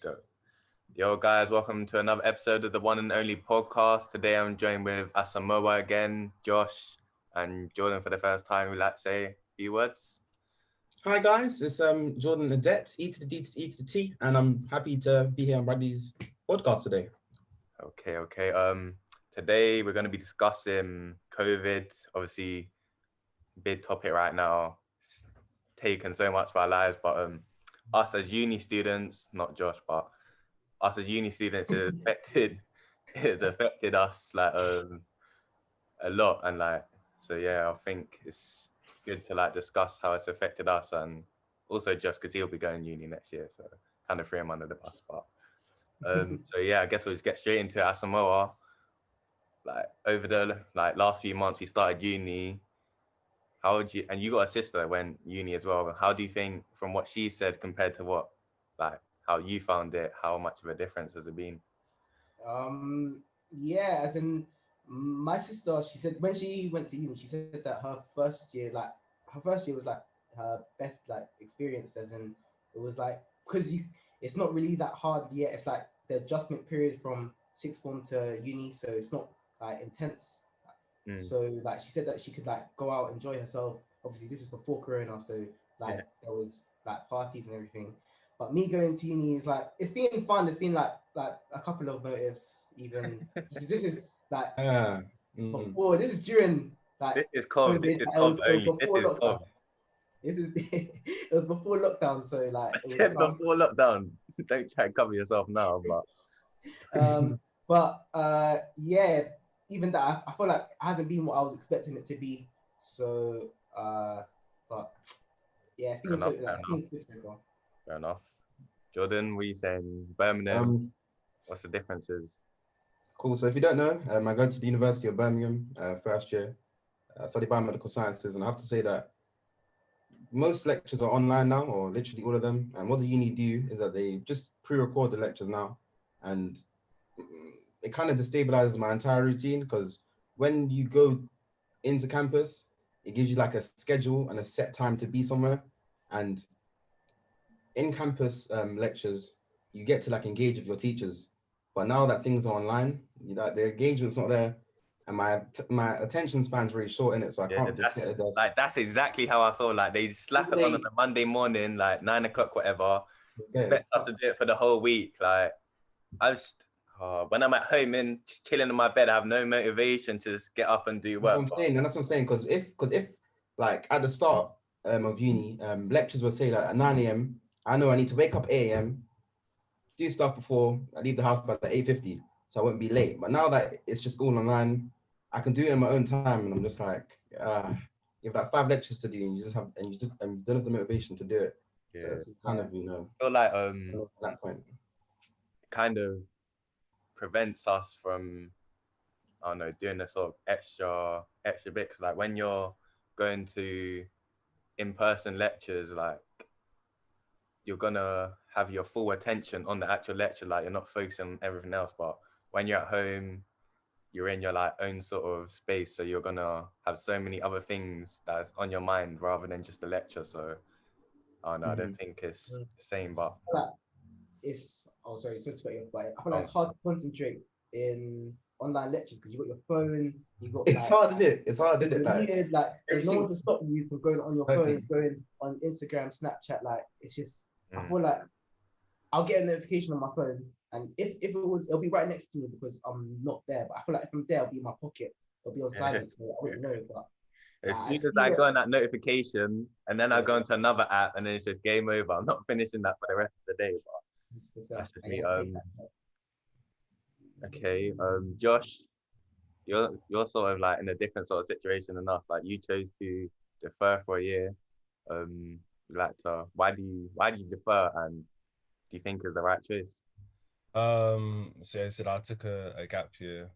Go. Yo, guys, welcome to another episode of the one and only podcast. Today I'm joined with Asamoah again, Josh, and Jordan for the first time. We'd like to say a few words. Hi guys, it's Jordan Adept, E to the D to the E to the T, and I'm happy to be here on Bradley's podcast today. Okay. Today we're going to be discussing COVID. Obviously, big topic right now. It's taken so much of our lives, but us as uni students, not Josh, but us as uni students, it's affected us like a lot, and like so yeah, I think it's good to like discuss how it's affected us, and also just because he'll be going uni next year, so kind of threw him under the bus. But so yeah, I guess we'll just get straight into Asamoah. Like over the last few months, we started uni. How would you, and you got a sister that went uni as well. How do you think from what she said compared to what how you found it? How much of a difference has it been? Yeah, as in my sister, she said when she went to uni, she said that her first year was like her best like experience, as in it was like because it's not really that hard yet. It's like the adjustment period from sixth form to uni, so it's not like intense. So like she said that she could like go out, enjoy herself. Obviously, this is before Corona, so like there was like parties and everything. But me going to uni is like it's been fun. It's been like a couple of motives. Even this is like Ah, mm. before. This is during like This is COVID. This COVID. is It was COVID only. This before is lockdown. COVID. This is it was before lockdown. So like I it was said fun. before lockdown. Don't try and cover yourself now, but But yeah, even that I feel like it hasn't been what I was expecting it to be. So but yeah, it's fair been so enough. like Fair it's enough. been good so far. Fair enough. Jordan, we saying Birmingham. um, What's the differences? cool. So if you don't know, I go to the University of Birmingham first year. I study biomedical sciences, and I have to say that most lectures are online now, or literally all of them. And what the uni do is that they just pre-record the lectures now, and it kind of destabilizes my entire routine because when you go into campus, it gives you like a schedule and a set time to be somewhere. And in campus lectures, you get to like engage with your teachers. But now that things are online, the engagement's not there, and my attention span's very short in it, so I Yeah, can't just that's sit at the that's exactly how I feel. Like they slap it on a Monday morning, like 9 o'clock, whatever. yeah. Expect us to do it for the whole week. Like I just when I'm at home and just chilling in my bed, I have no motivation to just get up and do That's what work. I'm But saying, and that's what I'm saying. Because if like at the start of uni, lectures will say that at 9 a.m. I know I need to wake up 8 a.m. do stuff before I leave the house by like 8:50, so I won't be late. But now that it's just all online, I can do it in my own time, and I'm just like, you have like 5 lectures to do, and you don't have the motivation to do it. So yeah, it's kind of I feel like at that point. kind of prevents us from I don't know doing the sort of extra bit. 'Cause like when you're going to in-person lectures, like you're gonna have your full attention on the actual lecture, like you're not focusing on everything else. But when you're at home, you're in your like own sort of space, so you're gonna have so many other things that's on your mind rather than just the lecture. So I don't know, I don't think it's the same, but Like it's sorry, sorry to cut you off, but I feel like um, it's hard to concentrate in online lectures because you got your phone, you got It's like hard, isn't it? It's hard, isn't it? you're Like muted, like there's no one everything. to stop you from going on your phone, Okay. going on Instagram, Snapchat. Like it's just I mm, feel like I'll get a notification on my phone, and if it was, it'll be right next to me because I'm not there. But I feel like if I'm there, it'll be in my pocket. It'll be on silent, so I wouldn't know. But as I soon as see I it. go on that notification and then I Yeah, go into another app and then it's just game over. I'm not finishing that for the rest of the day, but that's just I me. get that. Okay, Josh, you're sort of like in a different sort of situation enough. Like you chose to defer for a year. Like why do you defer, and do you think is the right choice? So I said I took a gap year.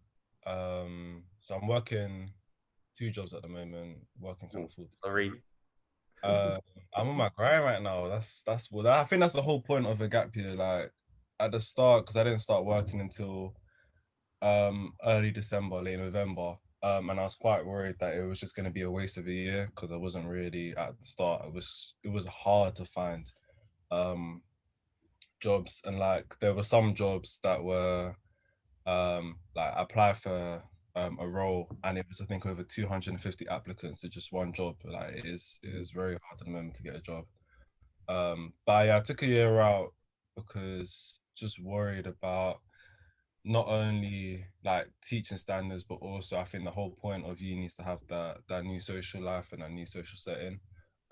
So I'm working 2 jobs at the moment, working kind Ooh, of full time. sorry. Uh, I'm on my grind right now. That's what I think that's the whole point of a gap year. Like at the start, because I didn't start working until early December, late November. And I was quite worried that it was just going to be a waste of a year because I wasn't really at the start. It was hard to find um jobs, and like there were some jobs that were like apply for a role, and it was I think over 250 applicants to just one job. Like it is very hard at the moment to get a job. But yeah, I took a year out because just worried about not only like teaching standards, but also I think the whole point of uni is to have that new social life and that new social setting.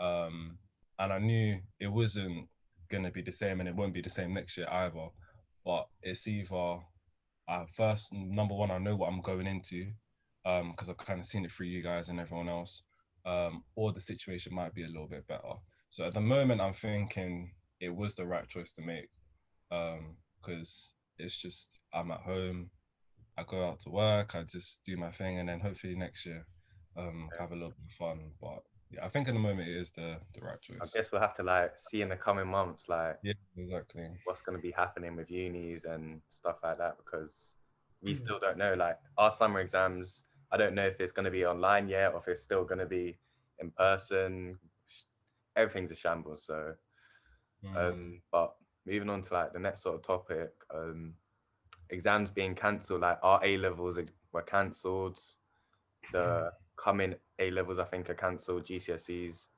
Um, and I knew it wasn't gonna be the same, and it won't be the same next year either. But it's either first number one, I know what I'm going into, because I've kind of seen it through you guys and everyone else, or the situation might be a little bit better. So at the moment, I'm thinking it was the right choice to make, because it's just I'm at home, I go out to work, I just do my thing, and then hopefully next year, have a little bit of fun. But yeah, I think in the moment it is the right I choice. guess we'll have to like see in the coming months, like Yeah, exactly. what's going to be happening with unis and stuff like that, because we still don't know. Like our summer exams, I don't know if it's going to be online yet or if it's still going to be in person. Everything's a shambles. So, but moving on to like the next sort of topic, exams being cancelled. Like our A levels were cancelled. The coming A levels, I think, are cancelled. GCSEs.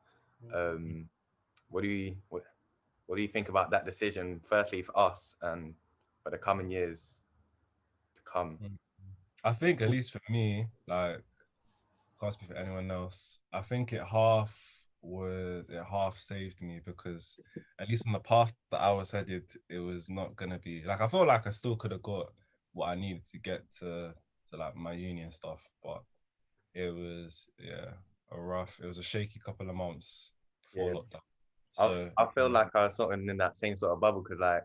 What do you what do you think about that decision? Firstly, for us and for the coming years to come. I think at least for me, like can't speak for anyone else. I think it half saved me because at least on the path that I was headed, it was not gonna be like I felt like I still could have got what I needed to get to like my uni and stuff, but it was it was a shaky couple of months before Yeah, lockdown. So I feel like I was sort of in that same sort of bubble because like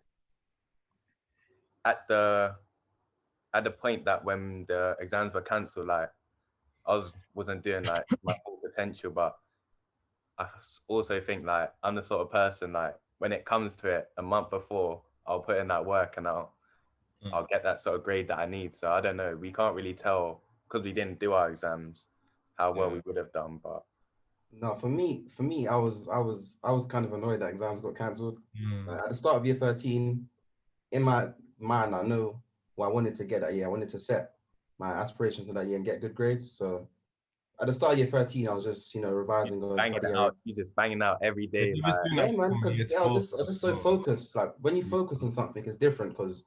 at the point that when the exams were cancelled, like wasn't doing like my full potential, but I also think like I'm the sort of person like when it comes to it a month before I'll put in that work and I'll get that sort of grade that I need. So I don't know, we can't really tell because we didn't do our exams how well we would have done, but No, for me, I was kind of annoyed that exams got cancelled. At the start of year 13, in my mind, I know what I wanted to get that year. I wanted to set my aspirations for that year and get good grades. So at the start of year 13, I was just, revising, going banging study it area. out, you just banging out every yeah, day, you was like doing Yeah, that man, from because year yeah, I 12 was just, I was as just so well. focused. Like when you focus on something, it's different because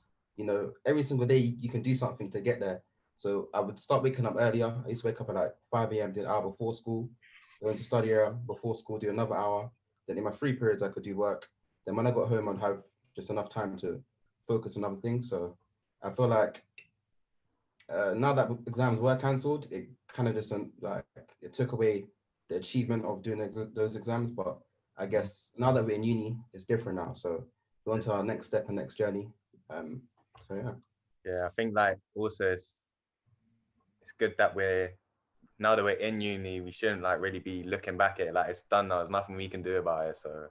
every single day you can do something to get there. So I would start waking up earlier. I used to wake up at like 5 a.m., do an hour before school, go into study area before school, do another hour. Then in my free periods, I could do work. Then when I got home, I'd have just enough time to focus on other things. So I feel like now that exams were cancelled, it kind of just like it took away the achievement of doing those exams. But I guess now that we're in uni, it's different now. So we're on to our next step and next journey. So yeah. yeah, I think like also it's good that we're now that we're in uni, we shouldn't like really be looking back at it like it's done now. There's nothing we can do about it. So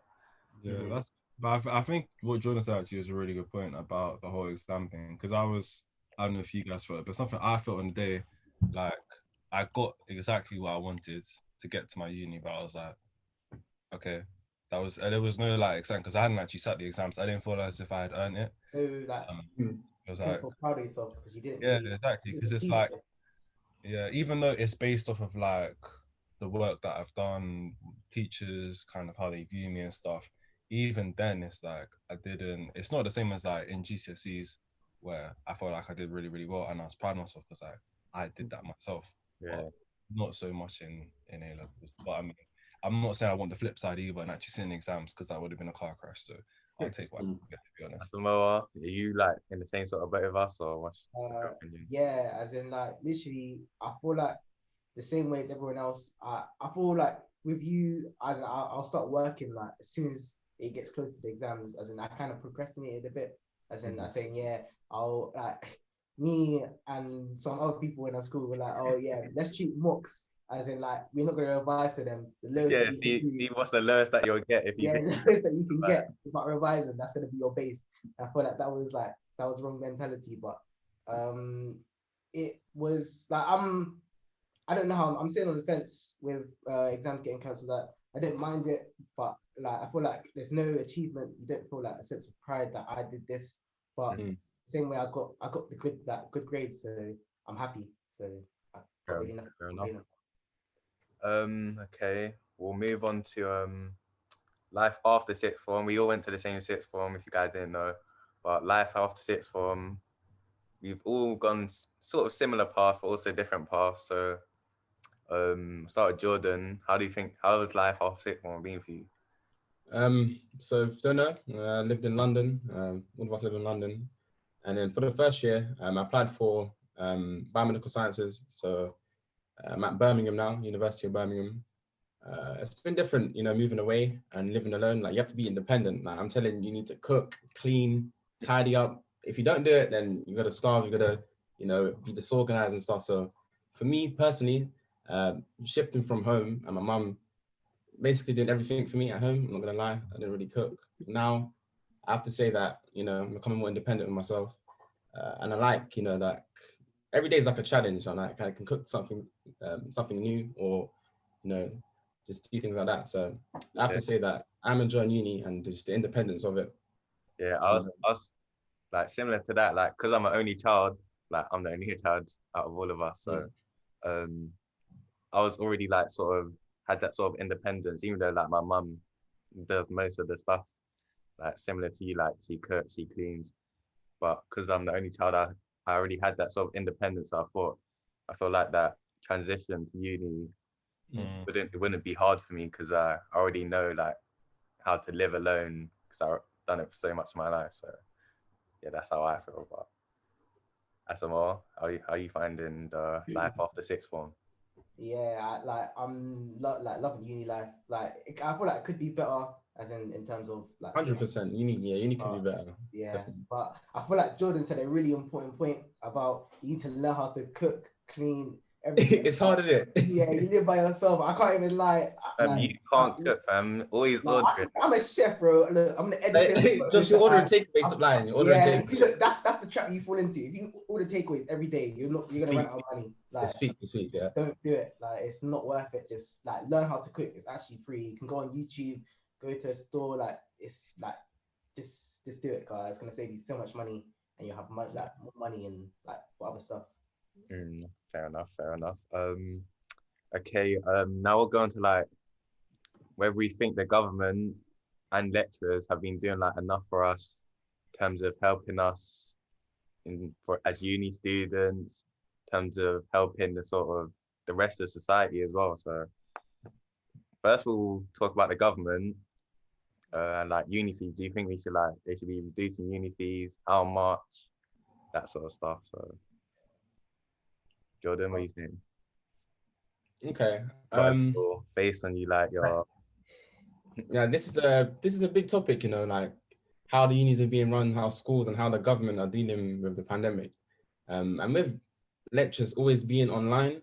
Yeah, that's. But I think what Jordan said actually is a really good point about the whole exam thing. Because I don't know if you guys felt it, but something I felt on the day, like I got exactly what I wanted to get to my uni, but I was like, okay, there was no like exam because I hadn't actually sat the exams. I didn't feel as if I had earned it. So like It was you can like, feel proud of yourself because you didn't yeah, really exactly. you Because didn't it's achieve like, it. yeah, even though it's based off of like the work that I've done, teachers, kind of how they view me and stuff, even then it's like it's not the same as like in GCSEs where I felt like I did really, really well and I was proud of myself because I did that myself, yeah, but not so much in A levels. But I mean, I'm not saying I want the flip side either and actually sitting exams because that would have been a car crash. So I'll take what I can get, to be honest. Samoa, are you like in the same sort of boat with us or what's your opinion? Yeah, as in like literally, I feel like the same way as everyone else. I feel like with you, as I'll start working like as soon as it gets close to the exams. As in, I kind of procrastinated a bit. As in, I saying, yeah, I'll like me and some other people in our school were like, oh yeah, let's treat mocks. As in, like we're not gonna revise to them. The lowest Yeah, that you can see do, what's the lowest that you'll get if you yeah, think the lowest that you can get without revising. That's gonna be your base. I feel like that was wrong mentality, but it was like I don't know how I'm sitting on the fence with exams getting cancelled. That I didn't mind it, but like I feel like there's no achievement. You don't feel like a sense of pride that I did this. But same way I got the good grades, so I'm happy. So I got really nothing to complain about. Okay, we'll move on to life after sixth form. We all went to the same sixth form, if you guys didn't know. But life after sixth form, we've all gone sort of similar paths, but also different paths. So, start with Jordan. How has life after sixth form been for you? So if you don't know, I lived in London. All of us live in London. And then for the first year, I applied for biomedical sciences. So I'm at Birmingham now, University of Birmingham. It's been different, moving away and living alone. Like you have to be independent. Like I'm telling you, you need to cook, clean, tidy up. If you don't do it, then you got to starve. You got to, be disorganized and stuff. So for me personally, shifting from home and my mum basically did everything for me at home. I'm not gonna lie, I didn't really cook. Now I have to say that I'm becoming more independent of myself, and I like that every day is like a challenge. I can cook something new, or just do things like that. So I have to say that I'm enjoying uni and just the independence of it. Yeah, I was like similar to that, like because I'm an only child, like I'm the only child out of all of us. So I was already like sort of had that sort of independence, even though like my mum does most of the stuff, like similar to you, like she cooks, she cleans. But because I'm the only child, I already had that sort of independence. So I feel like that transition to uni wouldn't be hard for me because I already know like how to live alone because I've done it for so much of my life. So yeah, that's how I feel. But SMR, how are you finding the life after sixth form? Yeah, I'm loving uni life. Like I feel like it could be better, as in terms of like 100%. Uni could be better. Yeah, Definitely. but I feel like Jordan said a really important point about you need to learn how to cook, clean, everything. It's hard, isn't it? Yeah, you live by yourself. I can't even lie. You can't cook, fam. Always ordering. I'm a chef, bro. Look, I'm gonna edit it. Just you order and takeaway, stop lying. You order and takeaway. See, look, that's the trap you fall into. If you order takeaways every day, you're gonna run out of money. Like, it's sweet, yeah. Don't do it. Like, it's not worth it. Just like learn how to cook. It's actually free. You can go on YouTube, go to a store. Like, it's like just do it, guys. It's gonna save you so much money, and you'll have more money and like for other stuff. Fair enough. Okay. Now we'll go on to like whether we think the government and lecturers have been doing like enough for us in terms of helping us as uni students, in terms of helping the rest of society as well. So first we'll talk about the government and like uni fees. Do you think they should be reducing uni fees? How much? That sort of stuff. So Jordan, what are you saying? Okay. Your face on you like your Yeah, this is a big topic, like how the unis are being run, how schools and how the government are dealing with the pandemic. And with lectures always being online,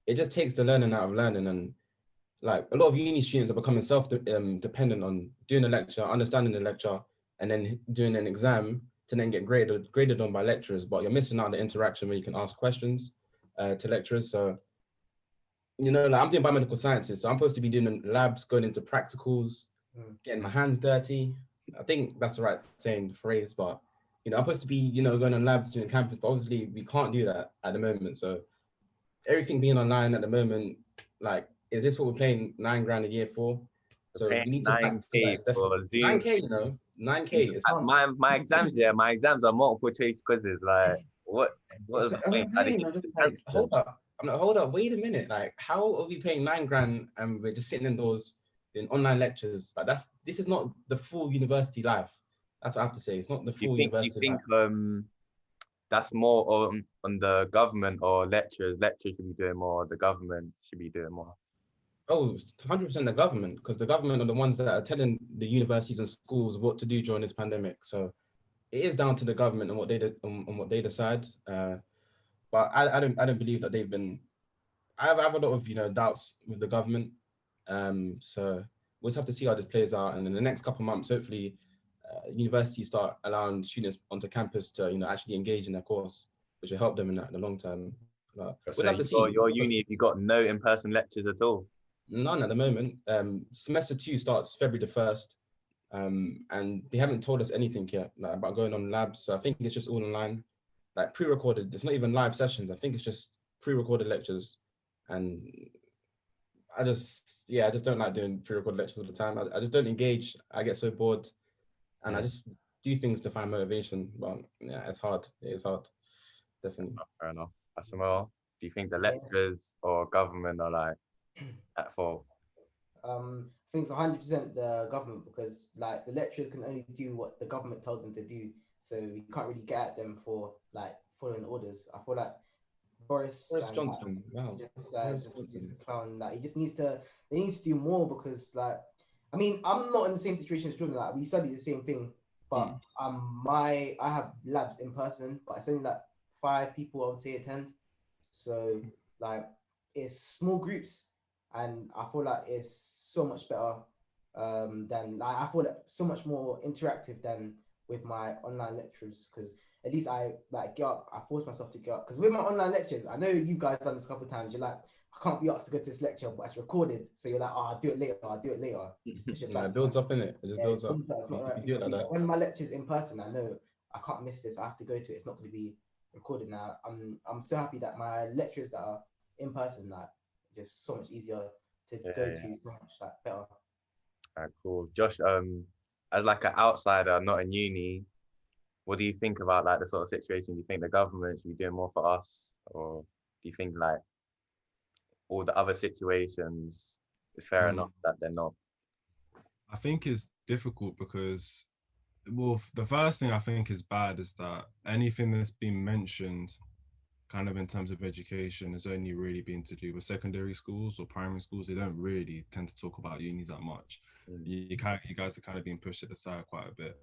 it just takes the learning out of learning. And like a lot of uni students are becoming dependent on doing a lecture, understanding the lecture, and then doing an exam to then get graded on by lecturers. But you're missing out the interaction where you can ask questions to lecturers. So like I'm doing biomedical sciences, so I'm supposed to be doing labs, going into practicals, getting my hands dirty. I think that's the right phrase, but I'm supposed to be, going on labs, doing campus, but obviously we can't do that at the moment. So everything being online at the moment, like, is this what we're paying $9,000 a year for? So we need to 9K for Zoom. 9K, 9K. My exams, my exams are multiple choice quizzes. Like, what is the point? Hold up, wait a minute. Like, how are we paying $9,000 and we're just sitting indoors in online lectures? Like, this is not the full university life. That's what I have to say. It's not the full university life. Do you think that's more on the government or lecturers? Lecturers should be doing more. The government should be doing more. Oh, 100% the government, because the government are the ones that are telling the universities and schools what to do during this pandemic. So it is down to the government and what they decide. But I don't believe that they've been. I have a lot of doubts with the government. So we'll just have to see how this plays out, and in the next couple of months, hopefully, universities start allowing students onto campus to actually engage in their course, which will help them in the long term. We'll have to see. Your uni, if you got no in-person lectures at all. None at the moment. Semester 2 starts February the 1st, and they haven't told us anything yet, like, about going on labs. So I think it's just all online, like pre-recorded. It's not even live sessions. I think it's just pre-recorded lectures, and I just don't like doing pre-recorded lectures all the time. I just don't engage. I get so bored, and I just do things to find motivation. But yeah, it's hard. It is hard, definitely. Fair enough. Asamoah, do you think the Yes. lecturers or government are like at fault? I think it's 100% the government, because like the lecturers can only do what the government tells them to do, so you can't really get at them for like following orders. I feel like Boris Boris and like, Johnson. Wow. Boris just Johnson. a clown. Like he just needs to, they needs to do more, because like, I mean, I'm not in the same situation as Jordan. Like we study the same thing, but I have labs in person, but it's only like 5 people I would say attend. So like it's small groups, and I feel like it's so much better than like, I feel like so much more interactive than with my online lectures, because at least I like get up, I force myself to get up. Because with my online lectures, I know you guys done this a couple of times, you're like, I can't be asked to go to this lecture, but it's recorded. So you're like, oh, I'll do it later, I'll do it later. Just push it Yeah, back. it builds up in it. It just Yeah, builds up. it's not the right You thing do to it like do. that. But when my lecture's in person, I know I can't miss this. I have to go to it. It's not going to be recorded now. I'm so happy that my lectures that are in person, like, just so much easier to go to, so much like better. Alright, cool. Josh, as like an outsider, not in uni, what do you think about like the sort of situation? Do you think the government should be doing more for us, or do you think like all the other situations is fair enough that they're not? I think it's difficult because, well, the first thing I think is bad is that anything that's been mentioned kind of in terms of education has only really been to do with secondary schools or primary schools. They don't really tend to talk about unis that much. You guys are kind of being pushed to the side quite a bit.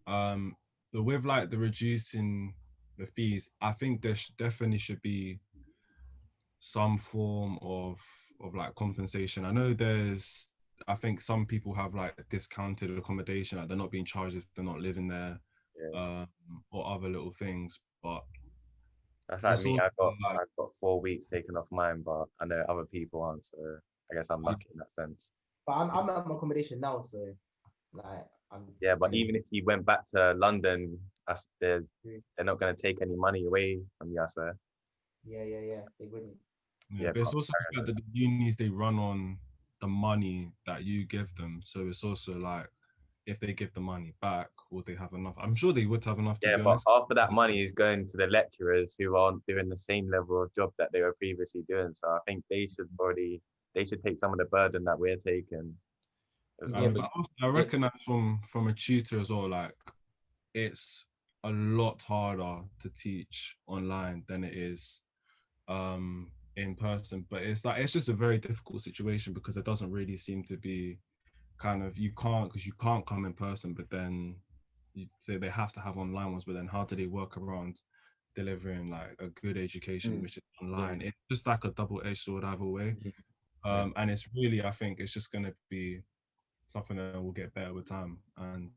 But with like the reducing the fees, I think there definitely should be some form of like compensation. I know I think some people have like discounted accommodation, like they're not being charged if they're not living there, Yeah. or other little things. But That's like it's me. also I like, got 4 weeks taken off mine, but I know other people aren't, so I guess I'm lucky in that sense. But I'm at my accommodation now, so like Yeah, but I'm even if you went back to London, they're not going to take any money away from you, so yeah, they wouldn't. yeah, yeah, but it's also the fact that the unis, they run on the money that you give them. So it's also like, if they give the money back, will they have enough? I'm sure they would have enough, to yeah, be but honest. half of that money is going to the lecturers who aren't doing the same level of job that they were previously doing. So I think they should take some of the burden that we're taking as Yeah, well. but But also, I recognize from a tutor as well, like it's a lot harder to teach online than it is in person. But it's like, it's just a very difficult situation because it doesn't really seem to be kind of, because you can't come in person, but then they have to have online ones. But then how do they work around delivering like a good education which is online? It's just like a double-edged sword either way. And it's really, I think it's just going to be something that will get better with time. And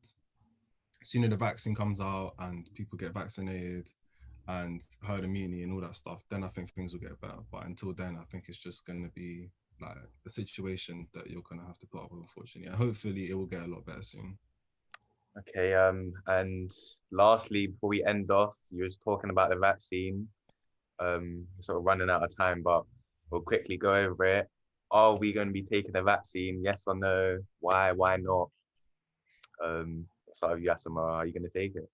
sooner the vaccine comes out and people get vaccinated and herd immunity and all that stuff, then I think things will get better. But until then, I think it's just going to be like the situation that you're going to have to put up with, unfortunately. And hopefully it will get a lot better soon. Okay, and lastly, before we end off, you was talking about the vaccine. Sort of running out of time, but we'll quickly go over it. Are we going to be taking the vaccine? Yes or no? Why? Why not? Start with you, Asamoah. Are you going to take it?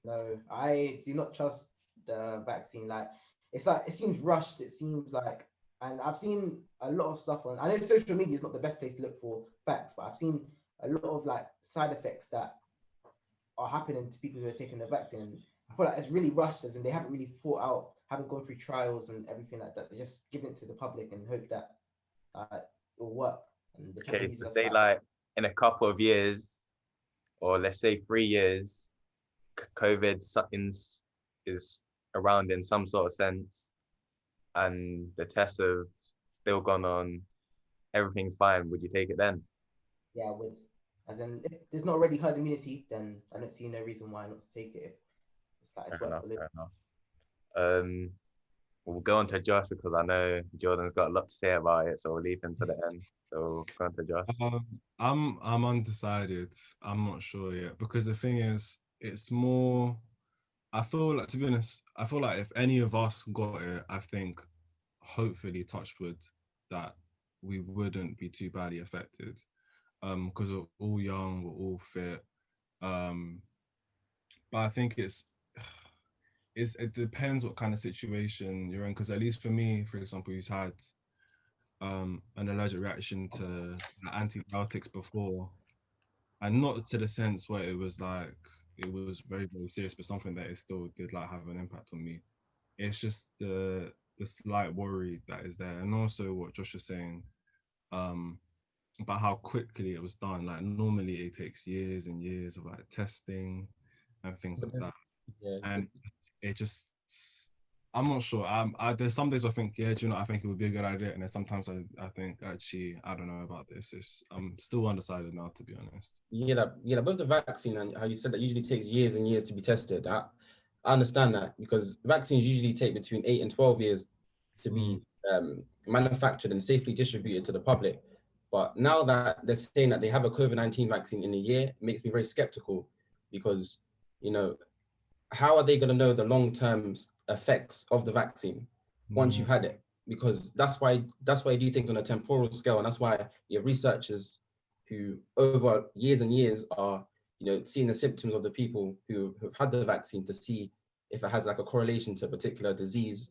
No, I do not trust the vaccine. Like it's like, it seems rushed. It seems like, and I've seen a lot of stuff on. I know social media is not the best place to look for facts, but I've seen a lot of like side effects that are happening to people who are taking the vaccine. And I feel like it's really rushed, as in they haven't really thought out, haven't gone through trials and everything like that. They're just giving it to the public and hope that it will work. And the Okay, Chinese so are say like, like in a couple of years, or let's say 3 years, COVID is around in some sort of sense, and the tests have still gone on, everything's fine. Would you take it then? yeah, would. As in, if there's not already herd immunity, then I don't see no reason why not to take it. If it's like it's Fair worth enough, the look. fair enough. we'll go on to Josh because I know Jordan's got a lot to say about it, so we'll leave him to the end. So go on to Josh. I'm undecided. I'm not sure yet because the thing is, it's more. I feel like, to be honest, I feel like if any of us got it, I think, hopefully, touch wood, that we wouldn't be too badly affected. Because we're all young, we're all fit. But I think it depends what kind of situation you're in. Because at least for me, for example, who's had an allergic reaction to antibiotics before, and not to the sense where it was like it was very, very serious, but something that it still did like have an impact on me. It's just the slight worry that is there, and also what Josh was saying um about how quickly it was done. Like normally it takes years and years of like testing and things like that, Yeah. and it just, I'm not sure. There's some days I think, yeah, do you know, I think it would be a good idea, and then sometimes I think actually I don't know about this. I'm still undecided now, to be honest. Yeah, with the vaccine and how you said that usually takes years and years to be tested. I understand that because vaccines usually take between 8 and 12 years to be manufactured and safely distributed to the public. But now that they're saying that they have a COVID-19 vaccine in a year, it makes me very skeptical because, you know, how are they going to know the long-term effects of the vaccine once you've had it? Because that's why you do things on a temporal scale, and that's why you have researchers who over years and years are, you know, seeing the symptoms of the people who have had the vaccine to see if it has like a correlation to a particular disease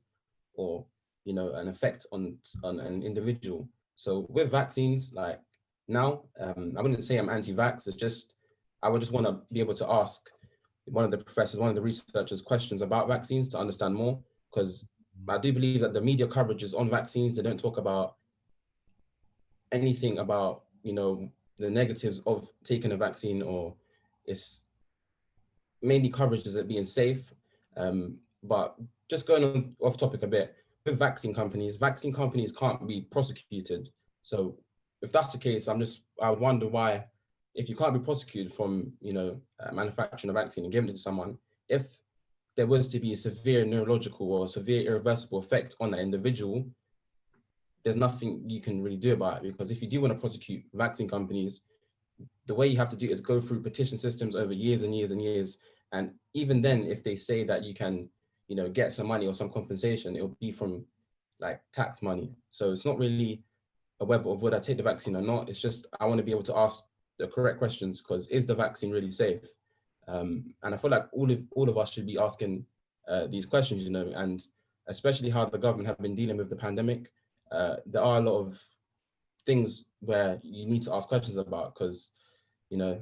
or, you know, an effect on an individual. So with vaccines, like now, I wouldn't say I'm anti-vax. It's just I would just want to be able to ask one of the professors, one of the researchers questions about vaccines to understand more, because I do believe that the media coverages on vaccines, they don't talk about anything about, you know, the negatives of taking a vaccine, or it's mainly coverage as it being safe. But just going on off topic a bit, with vaccine companies can't be prosecuted. So if that's the case, I would wonder why, if you can't be prosecuted from, you know, manufacturing a vaccine and giving it to someone, if there was to be a severe neurological or severe irreversible effect on that individual, there's nothing you can really do about it. Because if you do want to prosecute vaccine companies, the way you have to do it is go through petition systems over years and years and years. And even then, if they say that you can, you know, get some money or some compensation, it'll be from like tax money. So it's not really a whether of would I take the vaccine or not. It's just I want to be able to ask the correct questions, because is the vaccine really safe? And I feel like all of us should be asking these questions, you know, and especially how the government have been dealing with the pandemic. There are a lot of things where you need to ask questions about, because, you know,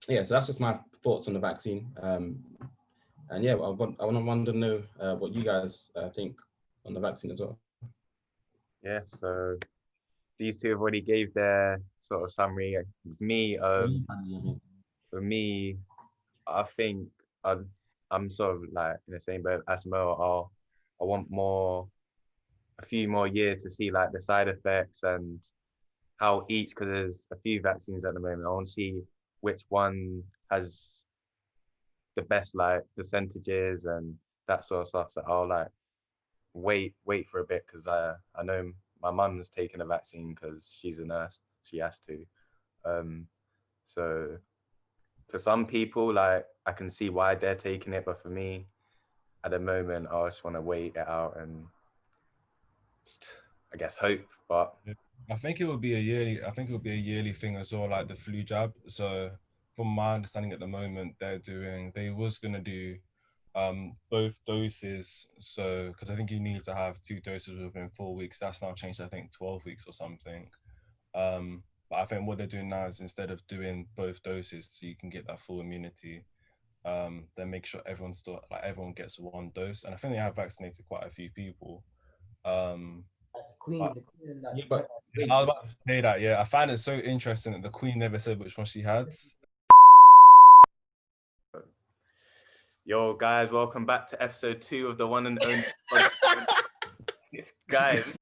yeah, so that's just my thoughts on the vaccine. And yeah, I want to know what you guys think on the vaccine as well. Yeah, so these two have already gave their sort of summary. For me, I think I'm sort of like in the same boat as Mo. I want a few more years to see like the side effects and how each, because there's a few vaccines at the moment. I want to see which one has the best like percentages and that sort of stuff. So I'll like wait for a bit, because I know my mum's taking a vaccine because she's a nurse. She has to. So for some people, like I can see why they're taking it, but for me, at the moment, I just want to wait it out and just, I guess, hope. But I think it would be a yearly. I think it would be a yearly thing as well, like the flu jab. So, from my understanding at the moment, they was gonna do both doses. So, because I think you need to have 2 doses within 4 weeks. That's now changed, I think, 12 weeks or something. But I think what they're doing now is, instead of doing both doses, so you can get that full immunity, then make sure everyone gets one dose. And I think they have vaccinated quite a few people. Like the queen and that. Yeah, but I was about to say that. Yeah, I find it so interesting that the Queen never said which one she had. yo, guys, welcome back to episode 2 of the one and only. Guys,